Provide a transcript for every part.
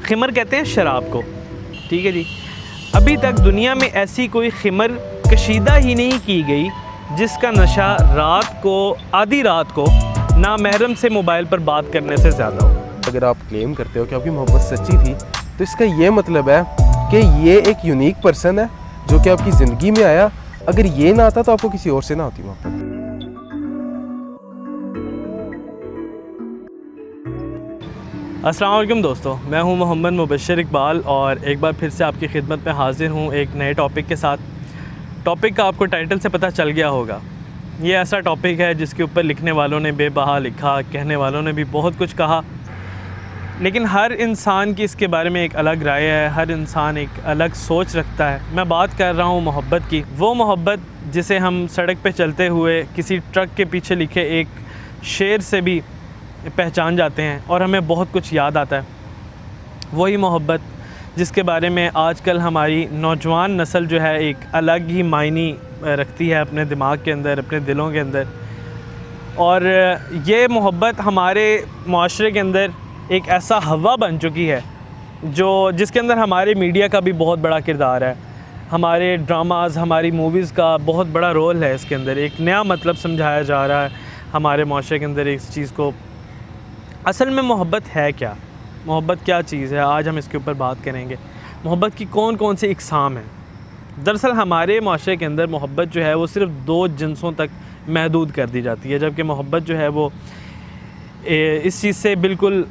खिमर कहते हैं शराब को, ठीक है जी। अभी तक दुनिया में ऐसी कोई खिमर कशीदा ही नहीं की गई जिसका नशा रात को, आधी रात को ना महरम से मोबाइल पर बात करने से ज़्यादा हो। अगर आप क्लेम करते हो कि आपकी मोहब्बत सच्ची थी तो इसका ये मतलब है कि ये एक यूनिक पर्सन है जो कि आपकी ज़िंदगी में आया। अगर ये ना आता तो आपको किसी और से ना होती मोहब्बत। अस्सलाम वालेकुम दोस्तों, मैं हूं मोहम्मद मुबशर इकबाल और एक बार फिर से आपकी खिदमत में हाज़िर हूं एक नए टॉपिक के साथ। टॉपिक का आपको टाइटल से पता चल गया होगा, ये ऐसा टॉपिक है जिसके ऊपर लिखने वालों ने बेबहा लिखा, कहने वालों ने भी बहुत कुछ कहा, लेकिन हर इंसान की इसके बारे में एक अलग राय है, हर इंसान एक अलग सोच रखता है। मैं बात कर रहा हूँ मोहब्बत की, वो मोहब्बत जिसे हम सड़क पे चलते हुए किसी ट्रक के पीछे लिखे एक शेर से भी पहचान जाते हैं और हमें बहुत कुछ याद आता है। वही मोहब्बत जिसके बारे में आजकल हमारी नौजवान नस्ल जो है एक अलग ही मायने रखती है अपने दिमाग के अंदर, अपने दिलों के अंदर। और ये मोहब्बत हमारे माशरे के अंदर एक ऐसा हवा बन चुकी है जिसके अंदर हमारे मीडिया का भी बहुत बड़ा किरदार है, हमारे ड्रामाज़, हमारी मूवीज़ का बहुत बड़ा रोल है इसके अंदर। एक नया मतलब समझाया जा रहा है हमारे माशरे के अंदर इस चीज़ को। असल में मोहब्बत है क्या, मोहब्बत क्या चीज़ है, आज हम इसके ऊपर बात करेंगे। मोहब्बत की कौन कौन सी इकसाम हैं। दरअसल हमारे माशरे के अंदर मोहब्बत जो है वो सिर्फ़ दो जिन्सों तक महदूद कर दी जाती है, जबकि मोहब्बत जो है वो इस चीज़ से बिल्कुल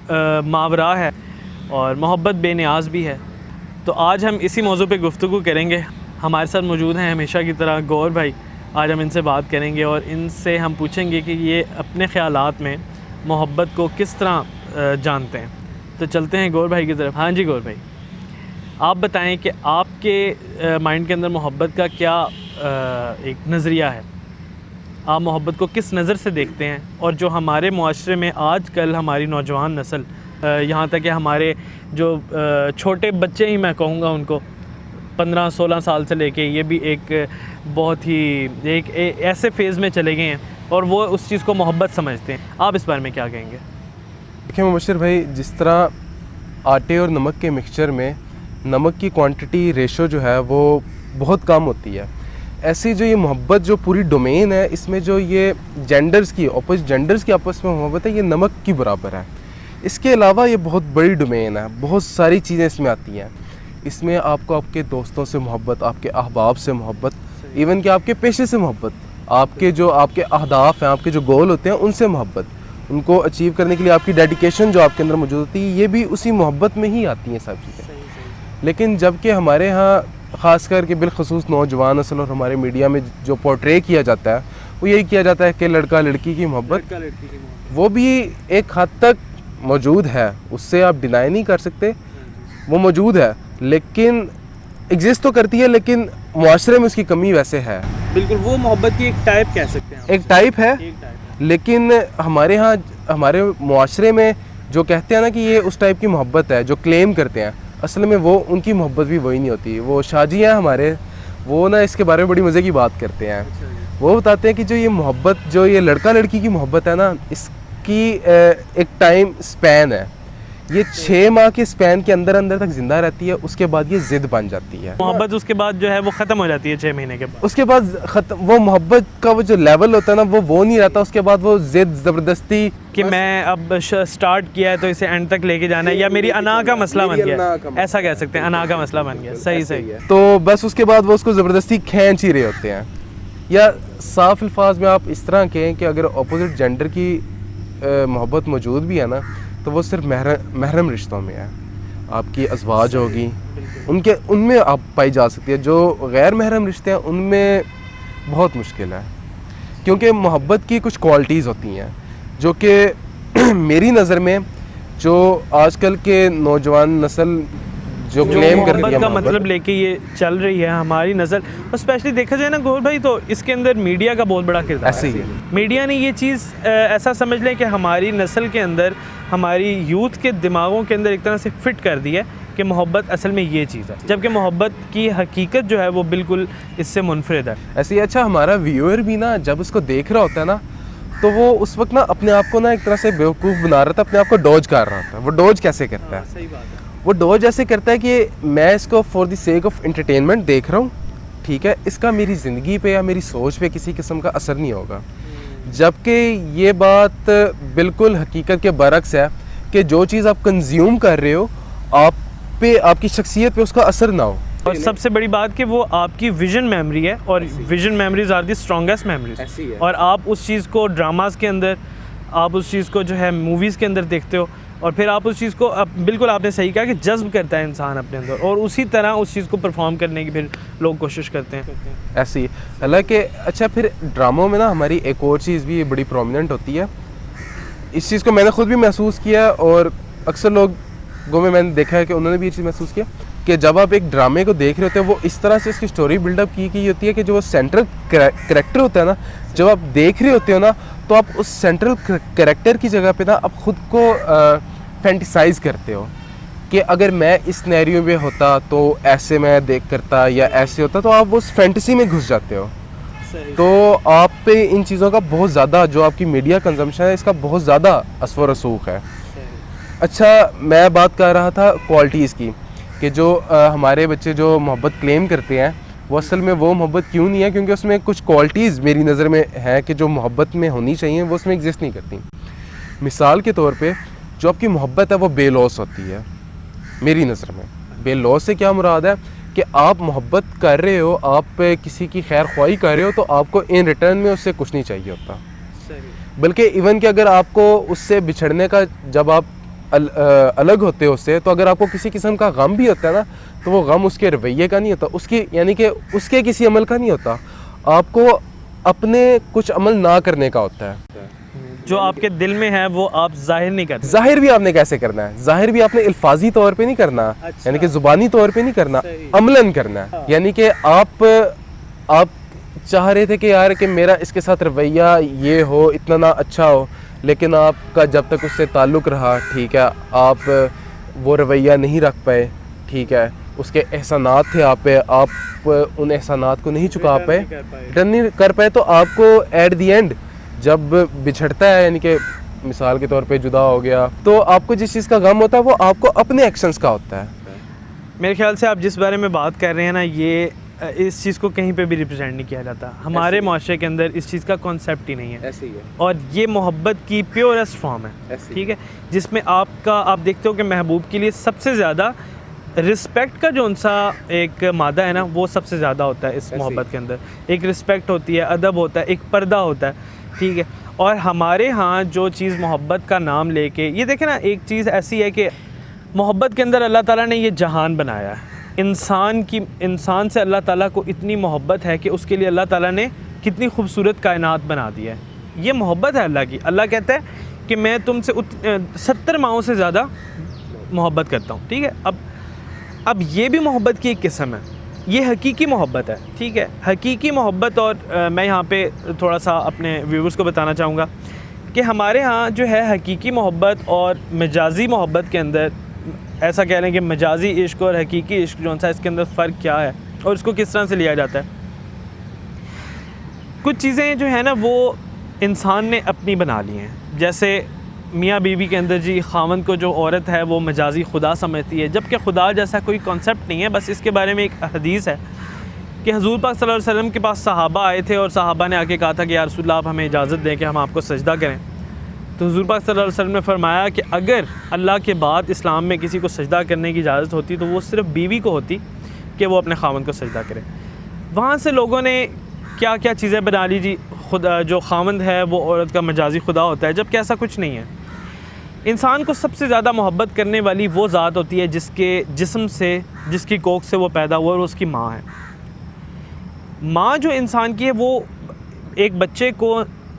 मावरा है और मोहब्बत बेनियाज भी है। तो आज हम इसी मौजू पे गुफ्तगू करेंगे। हमारे साथ मौजूद हैं हमेशा की तरह गौर भाई। आज हम इनसे बात करेंगे और इनसे हम पूछेंगे कि ये अपने ख़यालात में मोहब्बत को किस तरह जानते हैं। तो चलते हैं गौर भाई की तरफ। हाँ जी गौर भाई, आप बताएं कि आपके माइंड के अंदर मोहब्बत का क्या एक नज़रिया है, आप मोहब्बत को किस नज़र से देखते हैं। और जो हमारे मुआशरे में आजकल हमारी नौजवान नस्ल, यहाँ तक कि हमारे जो छोटे बच्चे ही मैं कहूँगा उनको 15-16 साल से लेके ये भी एक बहुत ही एक ऐसे फेज़ में चले गए हैं और वो उस चीज़ को मोहब्बत समझते हैं। आप इस बारे में क्या कहेंगे? देखिए मुबशर भाई, जिस तरह आटे और नमक के मिक्सचर में नमक की क्वांटिटी रेशो जो है वो बहुत कम होती है, ऐसी जो ये मोहब्बत जो पूरी डोमेन है, इसमें जो ये जेंडर्स की अपोजिट जेंडर्स की आपस में मोहब्बत है, ये नमक की बराबर है। इसके अलावा ये बहुत बड़ी डोमेन है, बहुत सारी चीज़ें इसमें आती हैं। इसमें आपको आपके दोस्तों से मोहब्बत, आपके अहबाब से मोहब्बत, इवन कि आपके पेशे से मोहब्बत, आपके अहदाफ हैं, आपके जो गोल होते हैं उनसे मोहब्बत, उनको अचीव करने के लिए आपकी डेडिकेशन जो आपके अंदर मौजूद होती है, ये भी उसी मोहब्बत में ही आती हैं सब चीज़ें। लेकिन जबकि हमारे यहाँ ख़ास करके बिलखसूस नौजवान नस्ल और हमारे मीडिया में जो पोर्ट्रे किया जाता है वो यही किया जाता है कि लड़का लड़की की मोहब्बत, वो भी एक हद तक मौजूद है, उससे आप डिनाई नहीं कर सकते, वो मौजूद है, लेकिन एग्जिस्ट तो करती है, लेकिन मुआशरे में उसकी कमी वैसे है। बिल्कुल, वो मोहब्बत की एक टाइप कह सकते हैं, एक टाइप है। लेकिन हमारे यहाँ हमारे मुआशरे में जो कहते हैं ना कि ये उस टाइप की मोहब्बत है, जो क्लेम करते हैं, असल में वो उनकी मोहब्बत भी वही नहीं होती। वो शाहजी हैं हमारे, वो ना इसके बारे में बड़ी मज़े की बात करते हैं। वो बताते हैं कि जो ये मोहब्बत, जो ये लड़का लड़की की मोहब्बत है ना, इसकी एक टाइम स्पैन है, ये 6 माह के स्पैन के अंदर अंदर तक ज़िंदा रहती है, उसके बाद ये ज़िद बन जाती है। मोहब्बत उसके बाद जो है वो ख़त्म हो जाती है 6 महीने के बाद। उसके बाद ख़त्म, वो मोहब्बत का वो जो लेवल होता है ना वो नहीं रहता। उसके बाद वो ज़िद, ज़बरदस्ती कि मैं अब स्टार्ट किया है तो इसे एंड तक लेके जाना है, या मेरी अना का मसला बन गया, ऐसा कह सकते हैं, अना का मसला बन गया। सही है। तो बस उसके बाद वो उसको ज़बरदस्ती खींच ही रहे होते हैं। या साफ अल्फाज में आप इस तरह कहें कि अगर अपोजिट जेंडर की मोहब्बत मौजूद भी है ना, तो वो सिर्फ महरम रिश्तों में है। आपकी अज़वाज होगी, उनमें आप पाई जा सकती है। जो गैर महरम रिश्ते हैं उनमें बहुत मुश्किल है, क्योंकि मोहब्बत की कुछ क्वालिटीज़ होती हैं जो कि मेरी नज़र में जो आजकल के नौजवान नस्ल जो क्लेम करती है मोहब्बत का मतलब लेके ये चल रही है हमारी नस्ल, और स्पेशली देखा जाए ना गौर भाई, तो इसके अंदर मीडिया का बहुत बड़ा किरदार ऐसे ही है। मीडिया ने ये चीज़ ऐसा समझ लें कि हमारी नस्ल के अंदर, हमारी यूथ के दिमागों के अंदर एक तरह से फिट कर दी है कि मोहब्बत असल में ये चीज़ है, जबकि मोहब्बत की हकीकत जो है वो बिल्कुल इससे मुनफरिद है। ऐसे ही अच्छा, हमारा व्यूअर भी ना जब उसको देख रहा होता है ना, तो वो उस वक्त ना अपने आप को ना एक तरह से बेवकूफ़ बना रहा था, अपने आप को डॉज कर रहा था। वो डॉज कैसे करता है? सही बात है। वो डॉज ऐसे करता है कि मैं इसको for the sake of entertainment देख रहा हूँ, ठीक है, इसका मेरी ज़िंदगी पे या मेरी सोच पे किसी किस्म का असर नहीं होगा। जबकि ये बात बिल्कुल हकीकत के बरक्स है कि जो चीज़ आप कंज्यूम कर रहे हो आप पे, आपकी शख्सियत पे उसका असर ना हो। और सबसे बड़ी बात कि वो आपकी विजन मेमोरी है, और vision memories are the strongest memories. और आप उस चीज़ को ड्रामास के अंदर, आप उस चीज़ को जो है मूवीज़ के अंदर देखते हो, और फिर आप उस चीज़ को बिल्कुल आपने सही कहा कि जज्ब करता है इंसान अपने अंदर, और उसी तरह उस चीज़ को परफॉर्म करने की फिर लोग कोशिश करते हैं। ऐसे ही हालांकि अच्छा, फिर ड्रामों में ना हमारी एक और चीज़ भी बड़ी प्रोमिनेंट होती है। इस चीज़ को मैंने खुद भी महसूस किया, और अक्सर लोगों में मैंने देखा है कि उन्होंने भी ये चीज़ महसूस किया कि जब आप एक ड्रामे को देख रहे होते हैं, वो इस तरह से इसकी स्टोरी बिल्डअप की गई होती है कि जो वो सेंट्रल कैरेक्टर होता है ना, जब आप देख रहे होते हो ना, तो आप उस सेंट्रल कैरेक्टर की जगह पे ना आप ख़ुद को फैंटिसाइज करते हो कि अगर मैं इस सिनेरियो में होता तो ऐसे मैं देख करता या ऐसे होता, तो आप उस फैंटेसी में घुस जाते हो। तो आप पे इन चीज़ों का बहुत ज़्यादा, जो आपकी मीडिया कंजम्पशन है, इसका बहुत ज़्यादा असर रसूख है। अच्छा, मैं बात कर रहा था क्वालिटीज़ की कि जो हमारे बच्चे जो मोहब्बत क्लेम करते हैं, वो असल में वो मोहब्बत क्यों नहीं है, क्योंकि उसमें कुछ क्वालिटीज़ मेरी नज़र में है कि जो मोहब्बत में होनी चाहिए वो उसमें एग्जिस्ट नहीं करती। मिसाल के तौर पे जो आपकी मोहब्बत है वो बेलौस होती है मेरी नज़र में। बेलौस से क्या मुराद है कि आप मोहब्बत कर रहे हो, आप किसी की खैर ख्वाही कर रहे हो, तो आपको इन रिटर्न में उससे कुछ नहीं चाहिए होता। बल्कि इवन कि अगर आपको उससे बिछड़ने का, जब आप अलग होते हो उससे, तो अगर आपको किसी किस्म का गम भी होता है ना, तो वो गम उसके रवैये का नहीं होता, उसकी यानी कि उसके किसी अमल का नहीं होता, आपको अपने कुछ अमल ना करने का होता है। जो आपके दिल में है वो आप जाहिर नहीं करते। जाहिर भी आपने कैसे करना है? जाहिर भी आपने अल्फाजी तौर पे नहीं करना, यानी कि ज़ुबानी तौर पे नहीं करना, अमलन करना है। हाँ। यानी कि आप चाह रहे थे कि यार कि मेरा इसके साथ रवैया ये हो, इतना ना अच्छा हो, लेकिन आपका जब तक उससे ताल्लुक़ रहा, ठीक है, आप वो रवैया नहीं रख पाए, ठीक है, उसके एहसानात थे आप पे, आप उन एहसानात को नहीं चुका पाए, रिटर्न नहीं कर पाए, तो आपको एट दी एंड जब बिछड़ता है, यानी कि मिसाल के तौर पे जुदा हो गया, तो आपको जिस चीज़ का गम होता है वो आपको अपने एक्शंस का होता है। मेरे ख्याल से आप जिस बारे में बात कर रहे हैं ना, ये इस चीज़ को कहीं पे भी रिप्रेजेंट नहीं किया जाता हमारे माशरे के अंदर। इस चीज़ का कॉन्सेप्ट ही नहीं है। ऐसे ही है। और ये मोहब्बत की प्योरेस्ट फॉर्म है, ठीक है, जिसमें आप देखते हो कि महबूब के लिए सबसे ज़्यादा रिस्पेक्ट का जो उनसा एक मादा है ना, वो सबसे ज़्यादा होता है इस मोहब्बत के अंदर। एक रिस्पेक्ट होती है, अदब होता है, एक पर्दा होता है, ठीक है। और हमारे यहाँ जो चीज़ मोहब्बत का नाम लेके, ये देखें ना, एक चीज़ ऐसी है कि मोहब्बत के अंदर अल्लाह ताला ने ये जहान बनाया है। इंसान से अल्लाह ताला को इतनी मोहब्बत है कि उसके लिए अल्लाह ताला ने कितनी खूबसूरत कायनात बना दी है। ये मोहब्बत है अल्लाह की। अल्लाह कहता है कि मैं तुमसे 70 माओं से ज़्यादा मोहब्बत करता हूँ, ठीक है। अब ये भी मोहब्बत की एक किस्म है, ये हकीकी मोहब्बत है, ठीक है, हकीकी मोहब्बत। और मैं यहाँ पे थोड़ा सा अपने व्यूअर्स को बताना चाहूँगा कि हमारे यहाँ जो है हकीकी मोहब्बत और मजाजी मोहब्बत के अंदर, ऐसा कह लें कि मजाजी इश्क और हकीकी इश्क जो सा, इसके अंदर फ़र्क क्या है और इसको किस तरह से लिया जाता है। कुछ चीज़ें जो है ना वो इंसान ने अपनी बना ली हैं। जैसे मियाँ बीवी के अंदर जी खावंद को जो औरत है वो मजाजी खुदा समझती है, जबकि खुदा जैसा कोई कॉन्सेप्ट नहीं है। बस इसके बारे में एक हदीस है कि हुज़ूर पाक सल्लल्लाहु अलैहि वसल्लम के पास सहाबा आए थे और सहाबा ने आके कहा था कि या रसूलल्लाह, आप हमें इजाज़त दें कि हम आपको सजदा करें। तो हुज़ूर पाक सल्लल्लाहु अलैहि वसल्लम ने फरमाया कि अगर अल्लाह के बाद इस्लाम में किसी को सजदा करने की इजाज़त होती तो वो सिर्फ़ बीवी को होती कि वो अपने खावंद को सजदा करे। वहाँ से लोगों ने क्या क्या चीज़ें बना ली जी, खुदा जो खावंद है वो औरत का मजाजी खुदा होता है, जबकि ऐसा कुछ नहीं है। इंसान को सबसे ज़्यादा मोहब्बत करने वाली वो ज़ात होती है जिसके जिस्म से, जिसकी कोख से वो पैदा हुआ, और उसकी माँ है। माँ जो इंसान की है वो एक बच्चे को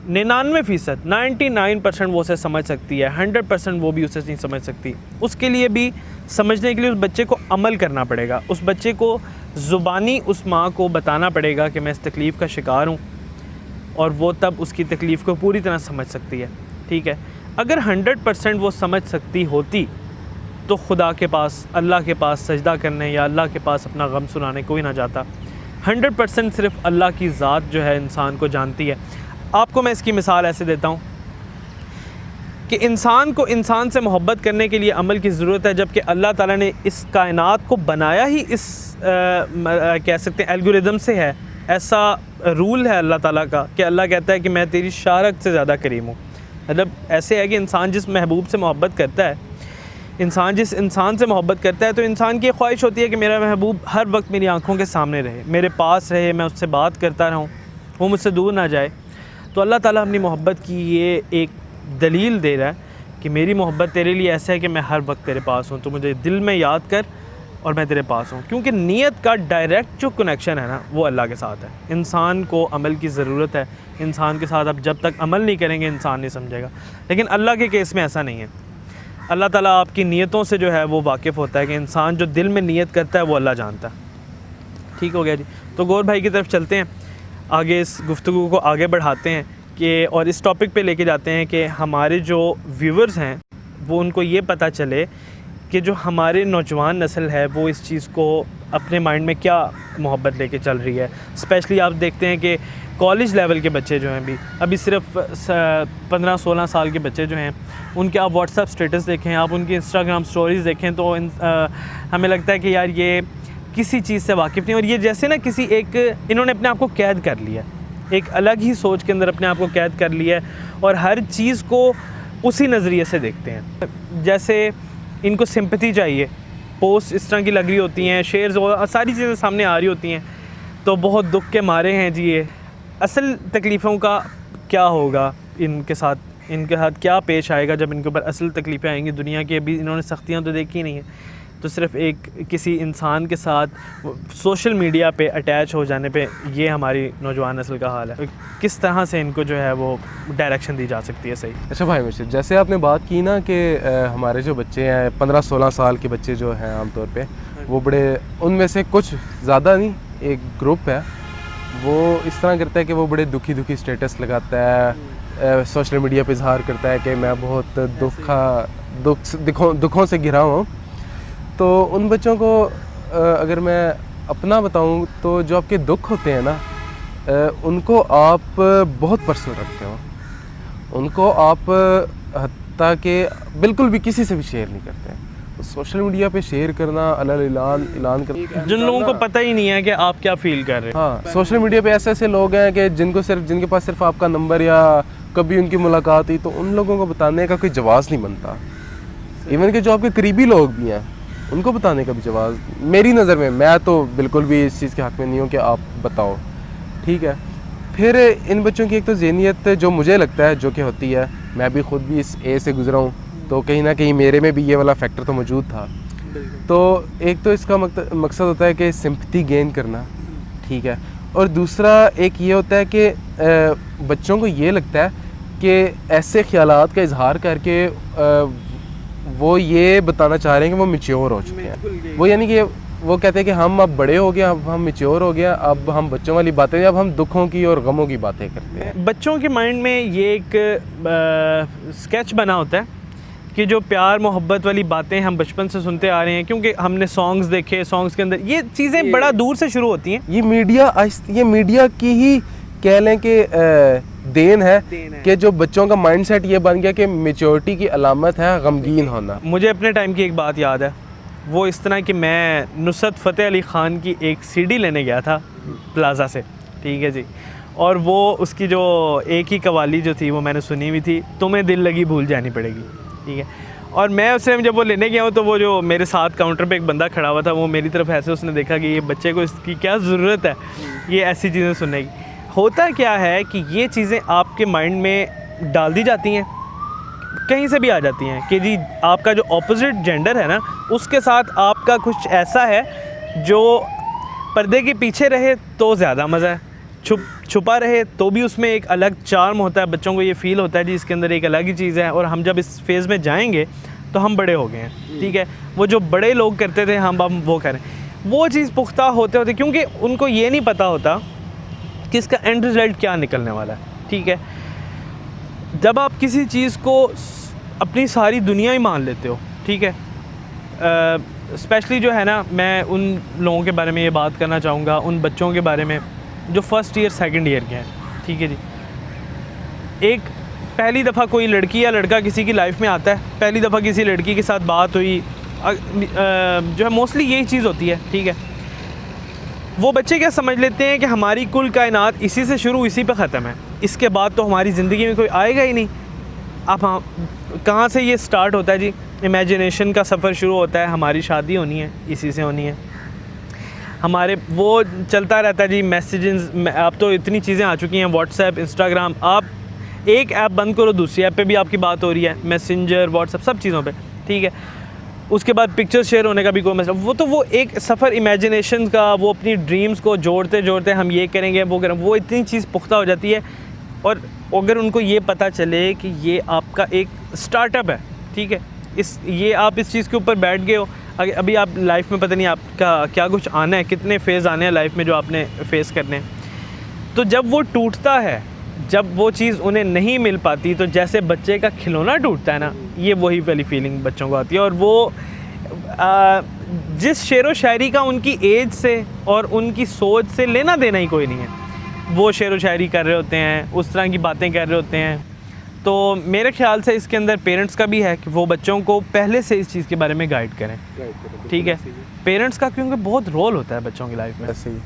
99% 99% वो उसे समझ सकती है, 100% वो भी उसे नहीं समझ सकती। उसके लिए भी समझने के लिए उस बच्चे को अमल करना पड़ेगा, उस बच्चे को ज़ुबानी उस माँ को बताना पड़ेगा कि मैं इस तकलीफ़ का शिकार हूँ, और वो तब उसकी तकलीफ़ को पूरी तरह समझ सकती है, ठीक है। अगर 100% वो समझ सकती होती तो खुदा के पास, अल्लाह के पास सजदा करने या अल्लाह के पास अपना गम सुनाने कोई ना जाता। 100% सिर्फ़ अल्लाह की ज़ात जो है इंसान को जानती है। आपको मैं इसकी मिसाल ऐसे देता हूँ कि इंसान को इंसान से मोहब्बत करने के लिए अमल की ज़रूरत है, जबकि अल्लाह ताला ने इस कायनात को बनाया ही इस कह सकते हैं एल्गोरिदम से है। ऐसा रूल है अल्लाह ताला का कि अल्लाह कहता है कि मैं तेरी शारक से ज़्यादा करीम हूँ। मतलब ऐसे है कि इंसान जिस महबूब से मोहब्बत करता है, इंसान जिस इंसान से मोहब्बत करता है, तो इंसान की ख्वाहिश होती है कि मेरा महबूब हर वक्त मेरी आंखों के सामने रहे, मेरे पास रहे, मैं उससे बात करता रहूँ, वो मुझसे दूर ना जाए। तो अल्लाह ताला अपनी मोहब्बत की ये एक दलील दे रहा है कि मेरी मोहब्बत तेरे लिए ऐसा है कि मैं हर वक्त तेरे पास हूँ, तो मुझे दिल में याद कर और मैं तेरे पास हूँ। क्योंकि नीयत का डायरेक्ट जो कनेक्शन है ना, वो अल्लाह के साथ है। इंसान को अमल की ज़रूरत है, इंसान के साथ आप जब तक अमल नहीं करेंगे इंसान नहीं समझेगा। लेकिन अल्लाह के केस में ऐसा नहीं है। अल्लाह ताला आपकी नीयतों से जो है वो वाकिफ़ होता है कि इंसान जो दिल में नीयत करता है वो अल्लाह जानता है। ठीक हो गया जी। तो गौर भाई की तरफ चलते हैं, आगे इस गुफ्तगू को आगे बढ़ाते हैं कि और इस टॉपिक पे लेके जाते हैं कि हमारे जो व्यूवर्स हैं वो उनको ये पता चले कि जो हमारे नौजवान नस्ल है वो इस चीज़ को अपने माइंड में क्या मोहब्बत लेके चल रही है। स्पेशली आप देखते हैं कि कॉलेज लेवल के बच्चे जो हैं अभी सिर्फ 15-16 साल के बच्चे जो हैं, उनके आप व्हाट्सएप स्टेटस देखें, आप उनकी इंस्टाग्राम स्टोरीज़ देखें, तो हमें लगता है कि यार ये किसी चीज़ से वाकिफ़ नहीं। और ये जैसे ना किसी एक इन्होंने अपने आप को कैद कर लिया, एक अलग ही सोच के अंदर अपने आप को कैद कर लिया है और हर चीज़ को उसी नज़रिए से देखते हैं। जैसे इनको सिंपैथी चाहिए, पोस्ट इस तरह की लग रही होती हैं, शेयर्स और सारी चीज़ें सामने आ रही होती हैं, तो बहुत दुख के मारे हैं जी। ये असल तकलीफ़ों का क्या होगा इनके साथ क्या पेश आएगा जब इनके ऊपर असल तकलीफ़ें आएंगी दुनिया की। अभी इन्होंने सख्तियाँ तो देखी नहीं है, तो सिर्फ एक किसी इंसान के साथ सोशल मीडिया पे अटैच हो जाने पे ये हमारी नौजवान नस्ल का हाल है। किस तरह से इनको जो है वो डायरेक्शन दी जा सकती है सही। अच्छा भाई मुर्शिद, जैसे आपने बात की ना कि हमारे जो बच्चे हैं 15-16 साल के बच्चे जो हैं आमतौर पे, वो बड़े, उनमें से कुछ ज़्यादा नहीं, एक ग्रुप है वो इस तरह करता है कि वो बड़े दुखी स्टेटस लगाता है, सोशल मीडिया पे इजहार करता है कि मैं बहुत दुखों से घिरा हूँ। तो उन बच्चों को अगर मैं अपना बताऊं तो जो आपके दुख होते हैं ना, उनको आप बहुत पर्सनल रखते हो, उनको आप हत्ता के बिल्कुल भी किसी से भी शेयर नहीं करते हैं। तो सोशल मीडिया पे शेयर करना, ऐलान करना, जिन लोगों को पता ही नहीं है कि आप क्या फील कर रहे हैं। हाँ, सोशल मीडिया पे ऐसे लोग हैं कि जिनके पास सिर्फ आपका नंबर या कभी उनकी मुलाकात हुई, तो उन लोगों को बताने का कोई जवाज़ नहीं बनता। इवन कि जो आपके करीबी लोग भी हैं उनको बताने का भी जवाब, मेरी नज़र में, मैं तो बिल्कुल भी इस चीज़ के हक़ में नहीं हूँ कि आप बताओ, ठीक है। फिर इन बच्चों की एक तो ज़हनियत जो मुझे लगता है जो कि होती है, मैं भी ख़ुद भी इस ए से गुज़रा हूँ, तो कहीं ना कहीं मेरे में भी ये वाला फैक्टर तो मौजूद था। तो एक तो इसका मकसद होता है कि सिंपैथी गेन करना, ठीक है, और दूसरा एक ये होता है कि बच्चों को ये लगता है कि ऐसे ख़यालात का इजहार करके वो ये बताना चाह रहे हैं कि वो मैच्योर हो चुके हैं। वो यानी कि वो कहते हैं कि हम अब बड़े हो गए, अब हम मैच्योर हो गया, अब हम बच्चों वाली बातें, अब हम दुखों की और गमों की बातें करते हैं। बच्चों के माइंड में ये एक स्केच बना होता है कि जो प्यार मोहब्बत वाली बातें हम बचपन से सुनते आ रहे हैं, क्योंकि हमने सॉन्ग्स देखे, सॉन्ग्स के अंदर ये चीज़ें बड़ा दूर से शुरू होती हैं। ये मीडिया की ही कह लें कि देन है कि जो बच्चों का माइंडसेट ये बन गया कि मैच्योरिटी की अलामत है गमगीन होना। मुझे अपने टाइम की एक बात याद है, वो इस तरह कि मैं नुसरत फ़तेह अली ख़ान की एक सीडी लेने गया था प्लाज़ा से, ठीक है जी, और वो उसकी जो एक ही कवाली जो थी वो मैंने सुनी हुई थी, तुम्हें दिल लगी भूल जानी पड़ेगी, ठीक है। और मैं उस टाइम जब वो लेने गया हूँ तो वो जो मेरे साथ काउंटर पे एक बंदा खड़ा हुआ था, वो मेरी तरफ ऐसे उसने देखा कि ये बच्चे को इसकी क्या ज़रूरत है ये ऐसी चीज़ें सुनने की। होता क्या है कि ये चीज़ें आपके माइंड में डाल दी जाती हैं, कहीं से भी आ जाती हैं कि जी आपका जो ऑपोजिट जेंडर है ना, उसके साथ आपका कुछ ऐसा है जो पर्दे के पीछे रहे तो ज़्यादा मज़ा है, छुपा रहे तो भी उसमें एक अलग चार्म होता है। बच्चों को ये फ़ील होता है जी इसके अंदर एक अलग ही चीज़ है, और हम जब इस फेज़ में जाएंगे तो हम बड़े हो गए हैं, ठीक है। वो जो बड़े लोग करते थे हम वो करें, वो चीज़ पुख्ता होते होते, क्योंकि उनको ये नहीं पता होता कि इसका एंड रिज़ल्ट क्या निकलने वाला है, ठीक है। जब आप किसी चीज़ को अपनी सारी दुनिया ही मान लेते हो, ठीक है, स्पेशली जो है ना, मैं उन लोगों के बारे में ये बात करना चाहूँगा, उन बच्चों के बारे में जो फर्स्ट ईयर सेकंड ईयर के हैं, ठीक है जी। एक पहली दफ़ा कोई लड़की या लड़का किसी की लाइफ में आता है, पहली दफ़ा किसी लड़की के साथ बात हुई, जो है मोस्टली यही चीज़ होती है, ठीक है। वो बच्चे क्या समझ लेते हैं कि हमारी कुल कायनात इसी से शुरू, इसी पे ख़त्म है, इसके बाद तो हमारी ज़िंदगी में कोई आएगा ही नहीं। अब हाँ, कहाँ से ये स्टार्ट होता है जी? इमेजिनेशन का सफ़र शुरू होता है, हमारी शादी होनी है, इसी से होनी है। हमारे वो चलता रहता है जी, मैसेजेस। अब तो इतनी चीज़ें आ चुकी हैं, व्हाट्सएप, इंस्टाग्राम, आप एक ऐप बंद करो दूसरी ऐप पे भी आपकी बात हो रही है, मैसेंजर, व्हाट्सएप, सब चीज़ों पे, ठीक है। उसके बाद पिक्चर शेयर होने का भी कोई मसला, वो एक सफ़र इमेजिनेशन का, वो अपनी ड्रीम्स को जोड़ते जोड़ते हम ये करेंगे, वो करें, वो इतनी चीज़ पुख्ता हो जाती है। और अगर उनको ये पता चले कि ये आपका एक स्टार्टअप है, ठीक है, ये आप इस चीज़ के ऊपर बैठ गए हो, अभी आप लाइफ में पता नहीं आपका क्या कुछ आना है, कितने फेज़ आने हैं लाइफ में जो आपने फेस करने हैं, तो जब वो टूटता है, जब वो चीज़ उन्हें नहीं मिल पाती, तो जैसे बच्चे का खिलौना टूटता है ना, ये वही वाली फीलिंग बच्चों को आती है। और वो जिस शेर व शायरी का उनकी एज से और उनकी सोच से लेना देना ही कोई नहीं है, वो शेर व शायरी कर रहे होते हैं, उस तरह की बातें कर रहे होते हैं। तो मेरे ख्याल से इसके अंदर पेरेंट्स का भी है कि वो बच्चों को पहले से इस चीज़ के बारे में गाइड करें, ठीक है। पेरेंट्स का क्योंकि बहुत रोल होता है बच्चों की लाइफ में। ऐसे ही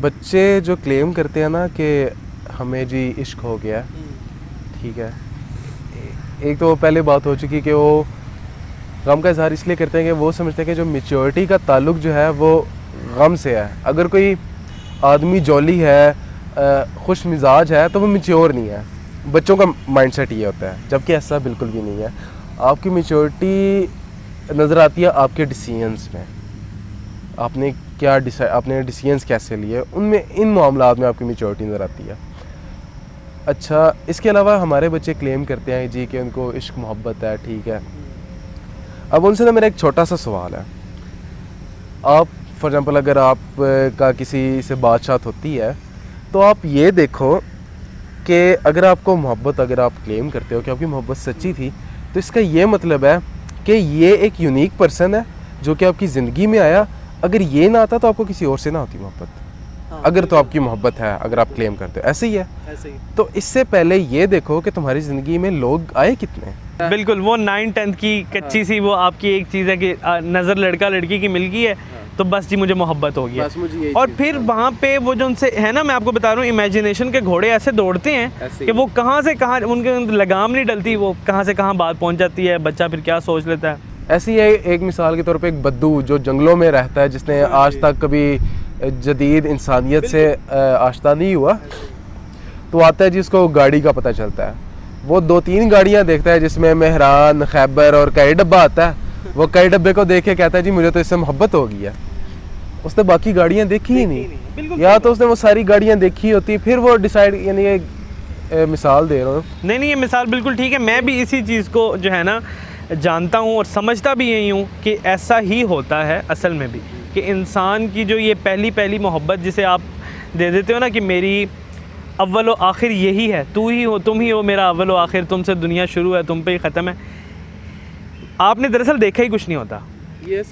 बच्चे जो क्लेम करते हैं ना कि हमें जी इश्क हो गया, ठीक है, एक तो पहले बात हो चुकी कि वो गम का इजहार इसलिए करते हैं कि वो समझते हैं कि जो मैच्योरिटी का ताल्लुक जो है वो गम से है। अगर कोई आदमी जॉली है, खुश मिजाज है, तो वो मैच्योर नहीं है। बच्चों का माइंडसेट ये होता है, जबकि ऐसा बिल्कुल भी नहीं है। आपकी मैच्योरिटी नज़र आती है आपके डिसीजंस में, आपने क्या आपने डिसीजंस कैसे लिए, उनमें, इन मामलात में आपकी मैच्योरिटी नज़र आती है। अच्छा, इसके अलावा हमारे बच्चे क्लेम करते हैं जी कि उनको इश्क मोहब्बत है, ठीक है। अब उनसे ना मेरा एक छोटा सा सवाल है, आप फॉर एग्ज़ाम्पल अगर आप का किसी से बातचीत होती है, तो आप ये देखो कि अगर आपको मोहब्बत, अगर आप क्लेम करते हो कि आपकी मोहब्बत सच्ची थी, तो इसका ये मतलब है कि ये एक यूनिक पर्सन है जो कि आपकी ज़िंदगी में आया। अगर ये ना आता तो आपको किसी और से ना होती मोहब्बत। अगर तो आपकी मोहब्बत है, अगर आप क्लेम करते हो, ऐसे ही है। तो इससे पहले ये देखो कि तुम्हारी ज़िंदगी में लोग आए कितने। बिल्कुल, वो 9-10 की कच्ची सी वो आपकी एक चीज़ है कि नज़र लड़का लड़की की मिल गई है, तो बस जी मुझे मोहब्बत हो गई। और फिर वहाँ पे वो जो उनसे है ना, मैं आपको बता रहा हूँ, इमेजिनेशन के घोड़े ऐसे दौड़ते हैं कि वो कहाँ से कहाँ, उनके लगाम नहीं डलती, वो कहाँ से कहाँ बात पहुँच जाती है, बच्चा फिर क्या सोच लेता है। ऐसी है एक मिसाल के तौर पे एक बद्दू जो जंगलों में रहता है, जिसने आज तक कभी जदीद इंसानियत से आश्ना नहीं हुआ, तो आता है जिसको गाड़ी का पता चलता है, वो 2-3 गाड़ियाँ देखता है जिसमें मेहरान, खैबर और कई डब्बा आता है। वो कई डब्बे को देख के कहता है जी मुझे तो इससे मोहब्बत हो गई है। उसने बाकी गाड़ियाँ देखी ही नहीं, या तो उसने वो सारी गाड़ियाँ देखी होती, फिर वो डिसाइड, यानी ये मिसाल दे रहा हूँ। नहीं, ये मिसाल बिल्कुल ठीक है। मैं भी इसी चीज़ को जो है ना जानता हूँ और समझता भी यही हूँ कि ऐसा ही होता है असल में भी, कि इंसान की जो ये पहली मोहब्बत जिसे आप दे देते हो ना कि मेरी अव्वल व आखिर यही है, तू ही हो, तुम ही हो मेरा अव्वल व आखिर, तुमसे दुनिया शुरू है, तुम पे ही ख़त्म है। आपने दरअसल देखा ही कुछ नहीं होता,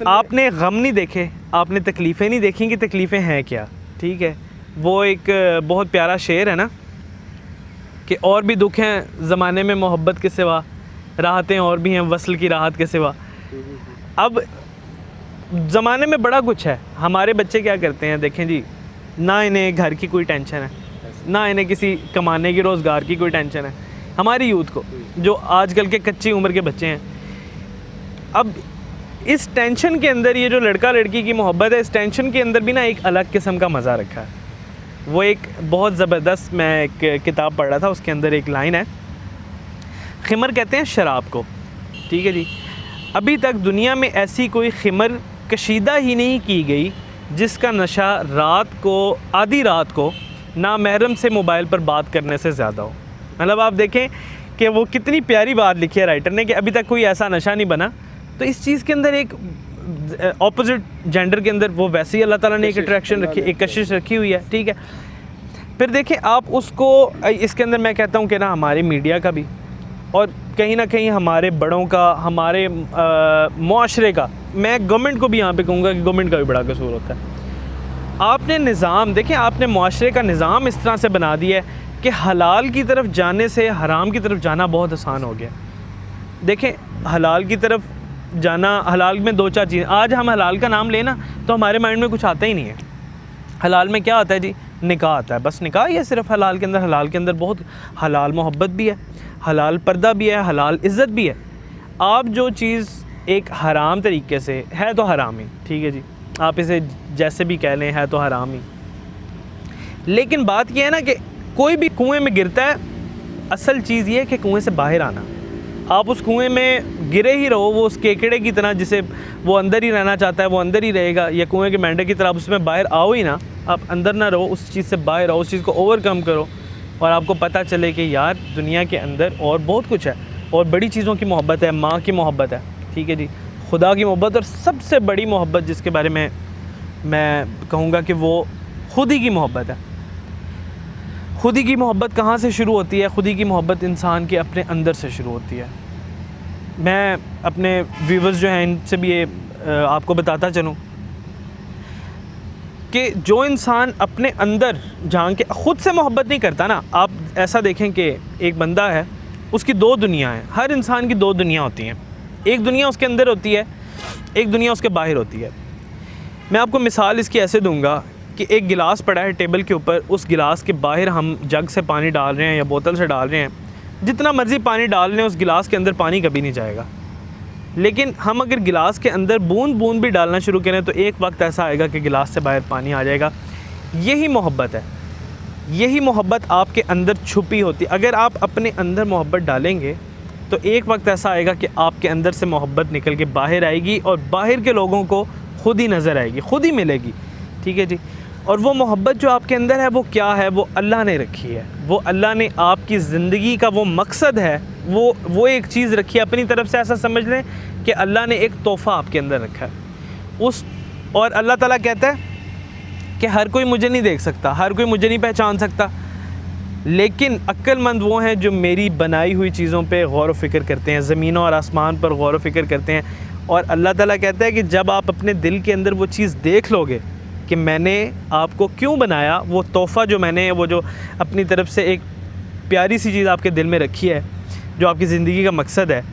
आपने गम नहीं देखे, आपने तकलीफ़ें नहीं देखी कि तकलीफ़ें हैं क्या, ठीक है। वो एक बहुत प्यारा शेर है ना कि और भी दुख हैं ज़माने में मोहब्बत के सिवा, राहतें और भी हैं वसल की राहत के सिवा। अब ज़माने में बड़ा कुछ है, हमारे बच्चे क्या करते हैं, देखें जी, ना इन्हें घर की कोई टेंशन है, ना इन्हें किसी कमाने की, रोज़गार की कोई टेंशन है। हमारी यूथ को, जो आजकल के कच्ची उम्र के बच्चे हैं, अब इस टेंशन के अंदर ये जो लड़का लड़की की मोहब्बत है, इस टेंशन के अंदर भी ना एक अलग किस्म का मज़ा रखा है। वो एक बहुत ज़बरदस्त, मैं एक किताब पढ़ रहा था, उसके अंदर एक लाइन है, खिमर कहते हैं शराब को, ठीक है जी। अभी तक दुनिया में ऐसी कोई खिमर कशीदा ही नहीं की गई जिसका नशा रात को, आधी रात को नामहरम से मोबाइल पर बात करने से ज़्यादा हो। मतलब आप देखें कि वो कितनी प्यारी बात लिखी है राइटर ने कि अभी तक कोई ऐसा नशा नहीं बना। तो इस चीज़ के अंदर एक ऑपोजिट जेंडर के अंदर वो वैसे ही अल्लाह ताला ने एक अट्रैक्शन रखी, एक कशिश रखी हुई है, ठीक है। फिर देखें आप उसको, इसके अंदर मैं कहता हूँ कि ना हमारे मीडिया का भी और कहीं ना कहीं हमारे बड़ों का, हमारे मुआशरे का, मैं गवर्नमेंट को भी यहाँ पे कहूँगा कि गवर्नमेंट का भी बड़ा कसूर होता है। आपने निज़ाम देखें, आपने मुआशरे का निज़ाम इस तरह से बना दिया है कि हलाल की तरफ जाने से हराम की तरफ जाना बहुत आसान हो गया। देखें, हलाल की तरफ जाना, हलाल में दो चार चीज़ें, आज हम हलाल का नाम लेना तो हमारे माइंड में कुछ आता ही नहीं है। हलाल में क्या आता है जी? निकाह आता है, बस निकाह ही है सिर्फ हलाल के अंदर। हलाल के अंदर बहुत हलाल मोहब्बत भी है, हलाल पर्दा भी है, हलाल इज़्ज़त भी है। आप जो चीज़ एक हराम तरीके से है तो हराम ही, ठीक है जी, आप इसे जैसे भी कह लें, है तो हराम ही। लेकिन बात यह है ना कि कोई भी कुएं में गिरता है, असल चीज़ ये है कि कुएं से बाहर आना। आप उस कुएं में गिरे ही रहो, वो उस केकड़े की तरह, जिसे वो अंदर ही रहना चाहता है वो अंदर ही रहेगा, या कुएं के मेंढक की तरह आप उसमें बाहर आओ ही ना, आप अंदर ना रहो, उस चीज़ से बाहर आओ, उस चीज़ को ओवरकम करो और आपको पता चले कि यार दुनिया के अंदर और बहुत कुछ है, और बड़ी चीज़ों की मोहब्बत है, माँ की मोहब्बत है, ठीक है जी, खुदा की मोहब्बत, और सबसे बड़ी मोहब्बत जिसके बारे में मैं कहूँगा कि वो खुदी की मोहब्बत है। खुदी की मोहब्बत कहाँ से शुरू होती है? खुदी की मोहब्बत इंसान के अपने अंदर से शुरू होती है। मैं अपने व्यूवर्स जो हैं इनसे भी ये आपको बताता चलूँ कि जो इंसान अपने अंदर झांक के खुद से मोहब्बत नहीं करता ना, आप ऐसा देखें कि एक बंदा है, उसकी दो दुनिया हैं। हर इंसान की दो दुनिया होती हैं, एक दुनिया उसके अंदर होती है, एक दुनिया उसके बाहर होती है। मैं आपको मिसाल इसकी ऐसे दूंगा कि एक गिलास पड़ा है टेबल के ऊपर, उस गिलास के बाहर हम जग से पानी डाल रहे हैं या बोतल से डाल रहे हैं, जितना मर्ज़ी पानी डाल लें उस गिलास के अंदर पानी कभी नहीं जाएगा। लेकिन हम अगर गिलास के अंदर बूंद बूंद भी डालना शुरू करें तो एक वक्त ऐसा आएगा कि गिलास से बाहर पानी आ जाएगा। यही मोहब्बत है, यही मोहब्बत आपके अंदर छुपी होती है। अगर आप अपने अंदर मोहब्बत डालेंगे तो एक वक्त ऐसा आएगा कि आपके अंदर से मोहब्बत निकल के बाहर आएगी और बाहर के लोगों को खुद ही नज़र आएगी, खुद ही मिलेगी, ठीक है जी। और वो मोहब्बत जो आपके अंदर है वो क्या है? वो अल्लाह ने रखी है, वो अल्लाह ने आपकी ज़िंदगी का वो मकसद है, वो एक चीज़ रखी है अपनी तरफ से। ऐसा समझ लें कि अल्लाह ने एक तोहफ़ा आपके अंदर रखा है उस, और अल्लाह ताला कहता है कि हर कोई मुझे नहीं देख सकता, हर कोई मुझे नहीं पहचान सकता, लेकिन अक्लमंद वो हैं जो मेरी बनाई हुई चीज़ों पे गौर व फ़िक्र करते हैं, ज़मीन और आसमान पर गौर व फ़िक्र करते हैं। और अल्लाह ताला कहता है कि जब आप अपने दिल के अंदर वो चीज़ देख लोगे कि मैंने आपको क्यों बनाया, वो तोहफ़ा जो मैंने, वो जो अपनी तरफ से एक प्यारी सी चीज़ आपके दिल में रखी है, जो आपकी ज़िंदगी का मकसद है,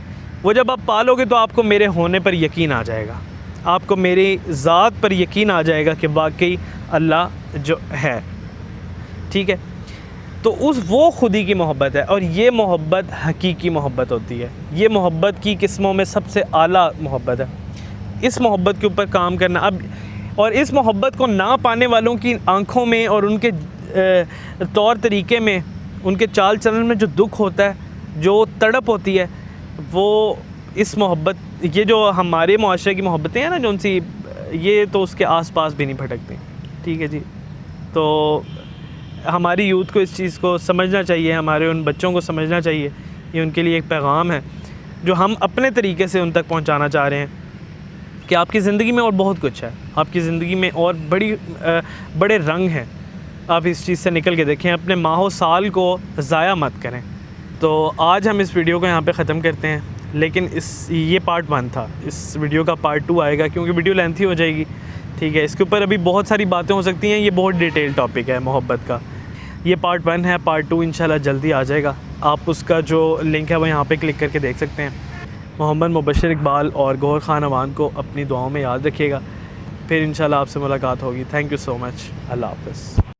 वो जब आप पालोगे तो आपको मेरे होने पर यकीन आ जाएगा, आपको मेरी ज़ात पर यकीन आ जाएगा कि वाकई अल्लाह जो है, ठीक है। तो वो खुदी की मोहब्बत है, और ये मोहब्बत हकीकी मोहब्बत होती है। ये मोहब्बत की किस्मों में सबसे आला मोहब्बत है। इस मोहब्बत के ऊपर काम करना, अब और इस मोहब्बत को ना पाने वालों की आंखों में और उनके तौर तरीके में, उनके चाल चलन में जो दुख होता है, जो तड़प होती है, वो इस मोहब्बत, ये जो हमारे मुआशरे की मोहब्बतें हैं ना जो उनसी, ये तो उसके आसपास भी नहीं भटकती, ठीक है जी। तो हमारी यूथ को इस चीज़ को समझना चाहिए, हमारे उन बच्चों को समझना चाहिए, ये उनके लिए एक पैगाम है जो हम अपने तरीके से उन तक पहुंचाना चाह रहे हैं कि आपकी ज़िंदगी में और बहुत कुछ है, आपकी ज़िंदगी में और बड़े रंग हैं। आप इस चीज़ से निकल के देखें, अपने माहो साल को ज़ाया मत करें। तो आज हम इस वीडियो को यहाँ पे ख़त्म करते हैं, लेकिन ये पार्ट 1 था, इस वीडियो का पार्ट 2 आएगा क्योंकि वीडियो लेंथी हो जाएगी, ठीक है। इसके ऊपर अभी बहुत सारी बातें हो सकती हैं, ये बहुत डिटेल टॉपिक है मोहब्बत का। ये पार्ट 1 है, पार्ट 2 इंशाल्लाह जल्दी आ जाएगा। आप उसका जो लिंक है वो यहाँ पे क्लिक करके देख सकते हैं। मोहम्मद मुबशर इकबाल और गौहर खान अवान को अपनी दुआओं में याद रखिएगा। फिर इंशाल्लाह आपसे मुलाकात होगी। Thank you so much. अल्लाह हाफ़िज़।